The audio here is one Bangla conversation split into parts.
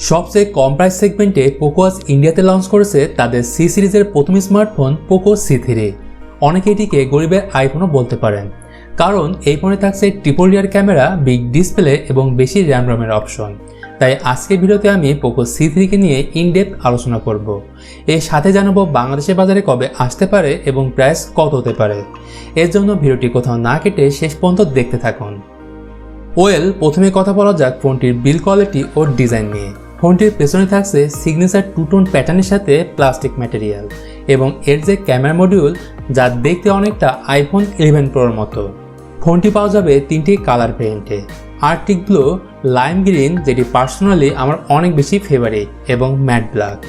সবচেয়ে কম প্রাইস সেগমেন্টে পোকো আজ ইন্ডিয়াতে লঞ্চ করেছে তাদের সি সিরিজের প্রথম স্মার্টফোন পোকো C3। অনেকে এটিকে গরিবের আইফোনও বলতে পারেন, কারণ এই ফোনে থাকছে triple rear camera, big display এবং বেশি র্যামের অপশন। তাই আজকের ভিডিওতে আমি পোকো C3কে নিয়ে ইনডেপথ আলোচনা করব। এর সাথে জানাবো বাংলাদেশের বাজারে কবে আসতে পারে এবং প্রাইস কত হতে পারে। এর জন্য ভিডিওটি কোথাও না কেটে শেষ পর্যন্ত দেখতে থাকুন। প্রথমে কথা বলা যাক ফোনটির বিল্ড কোয়ালিটি ও ডিজাইন নিয়ে। ফোনটির পেছনে থাকছে সিগনেচার টু টোন প্যাটার্নের সাথে প্লাস্টিক ম্যাটেরিয়াল এবং এর যে ক্যামেরা মডিউল, যা দেখতে অনেকটা আইফোন 11 প্রোর মতো। ফোনটি পাওয়া যাবে তিনটি কালার ভেরিয়েন্টে, আর্কটিক ব্লু, লাইম গ্রিন, যেটি পার্সোনালি আমার অনেক বেশি ফেভারিট, এবং ম্যাট ব্ল্যাক।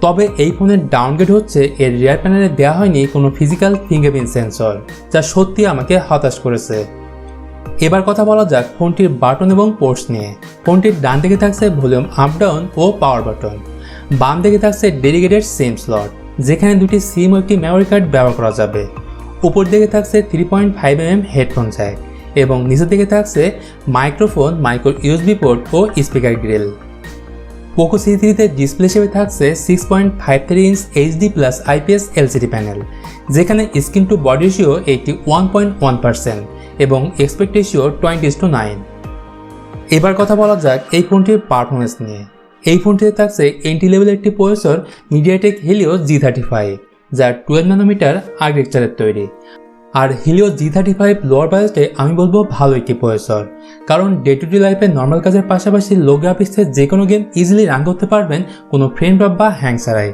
তবে এই ফোনের ডাউনগ্রেড হচ্ছে এর রিয়ার প্যানেলে দেওয়া হয়নি কোনো ফিজিক্যাল ফিঙ্গারপ্রিন্ট সেন্সর, যা সত্যি আমাকে হতাশ করেছে। এবার কথা বলা যাক ফোনটির বাটন এবং পোর্টস নিয়ে। ফোনটির ডান দিকে থাকছে ভলিউম আপ ডাউন ও পাওয়ার বাটন, বাম দিকে থাকছে ডেডিকেটেড সিম স্লট, যেখানে দুটি সিম ও একটি মেমোরি কার্ড ব্যবহার করা যাবে। উপর দিকে থাকছে 3.5mm হেডফোন জ্যাক এবং নিচের দিকে থাকছে মাইক্রোফোন, মাইক্রো ইউএসবি পোর্ট ও স্পিকার গ্রিল। পোকো C3তে ডিসপ্লে হিসেবে থাকছে 6.53 inch HD+ IPS LCD panel, যেখানে স্ক্রিন টু বডি রেশিও 81.1% এবং এসপেক্ট রেশিও 20:9। এবার কথা বলা যাক এই ফোনটির পারফরমেন্স নিয়ে। এই ফোনটিতে থাকছে এন্ট্রি লেভেলের একটি প্রসেসর মিডিয়াটেক হিলিও G35, যা 12 ন্যানোমিটার আর্কিটেকচারের তৈরি। আর হিলিও G35 লোয়ার বাজেটে আমি বলবো ভালো একটি প্রসেসর, কারণ ডে টু ডে লাইফে নর্মাল কাজের পাশাপাশি লো গ্রাফিক্সে যে কোনো গেম ইজিলি রান করতে পারবেন কোনো ফ্রেম ড্রপ বা হ্যাং ছাড়াই।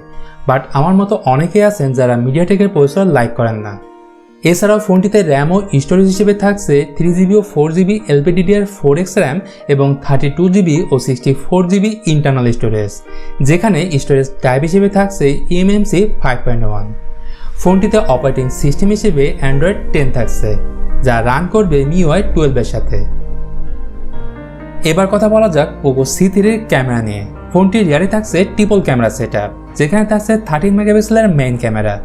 বাট আমার মতো অনেকেই আছেন যারা মিডিয়াটেকের প্রসেসর লাইক করেন না। এছাড়াও ফোনটিতে র্যাম ও স্টোরেজ হিসেবে থাকছে 3GB ও 4GB LPDDR4X র্যাম এবং 32GB ও 64GB ইন্টারনাল স্টোরেজ, যেখানে স্টোরেজ টাইপ হিসেবে থাকছে eMMC 5.1। ফোনটিতে অপারেটিং সিস্টেম হিসেবে অ্যান্ড্রয়েড 10 থাকছে, যা রান করবে MIUI 12 এর সাথে। এবার কথা বলা যাক পোকো C3 এর ক্যামেরা নিয়ে। ফোনটির রিয়ারে থাকছে ট্রিপল ক্যামেরা সেটআপ, যেখানে থাকছে 13 মেগাপিক্সেলের মেইন ক্যামেরা,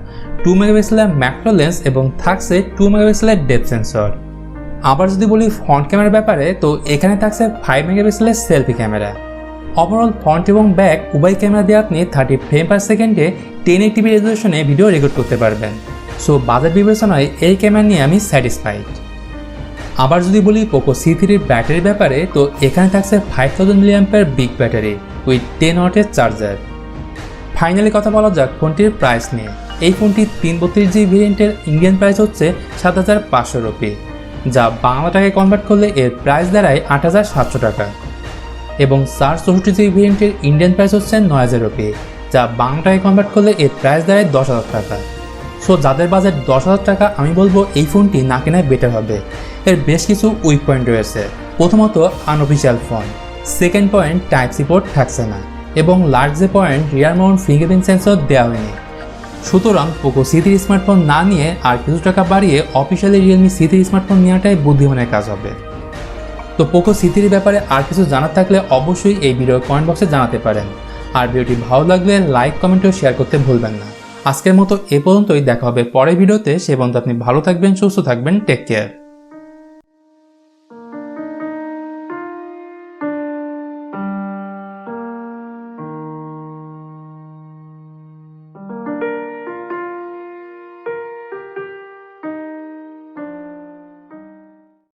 2 মেগাপিক্সেলের ম্যাক্রো লেন্স এবং থাকছে 2 মেগাপিক্সেলের ডেপথ সেন্সর। আবার যদি বলি ফ্রন্ট ক্যামেরার ব্যাপারে, তো এখানে থাকছে 5 মেগাপিক্সেলের সেলফি ক্যামেরা। ওভারঅল ফ্রন্ট এবং ব্যাক উভয় ক্যামেরা দিয়ে আপনি 30 ফ্রেম পার সেকেন্ডে 1080p রেজলিউশনে ভিডিও রেকর্ড করতে পারবেন। সো বাজেট বিবেচনায় এই ক্যামেরা নিয়ে আমি স্যাটিসফাইড। আবার যদি বলি পোকো C3 এর ব্যাটারির ব্যাপারে, তো এখানে থাকছে 5000 mAh বিগ ব্যাটারি উইথ 10 ওয়াটের চার্জার। ফাইনালি কথা বলা যাক ফোনটির প্রাইস নিয়ে। এই ফোনটির 332GB ভেরিয়েন্টের ইন্ডিয়ান প্রাইস হচ্ছে 7500 রুপি, যা বাংলা টাকায় কনভার্ট করলে এর প্রাইস দাঁড়ায় 8700 টাকা, এবং 464GB ভেরিয়েন্টের ইন্ডিয়ান প্রাইস হচ্ছে 9000 রুপি, যা বাংলা টাকায় কনভার্ট করলে এর প্রাইস দাঁড়ায় 10,000 টাকা। সো যাদের বাজেট 10,000 টাকা, আমি বলবো এই ফোনটি না কেনায় বেটার হবে। এর বেশ কিছু উইক পয়েন্ট রয়েছে। প্রথমত, unofficial phone. Second point, type C port থাকছে না, এবং লার্জ যে point, rear mount fingerprint sensor দেওয়া হয়নি। সুতরাং পোকো C3 স্মার্টফোন না নিয়ে আর কিছু টাকা বাড়িয়ে অফিসিয়ালি রিয়েলমি C3 স্মার্টফোন নেওয়াটাই বুদ্ধিমানের কাজ হবে। তো পোকো C3 ব্যাপারে আর কিছু জানার থাকলে অবশ্যই এই ভিডিওর কমেন্ট বক্সে জানাতে পারেন। আর ভিডিওটি ভালো লাগলে লাইক, কমেন্ট ও শেয়ার করতে ভুলবেন না। আজকের মতো এ পর্যন্তই, দেখা হবে পরের ভিডিওতে। সে পর্যন্ত আপনি ভালো থাকবেন, সুস্থ থাকবেন, টেক কেয়ার।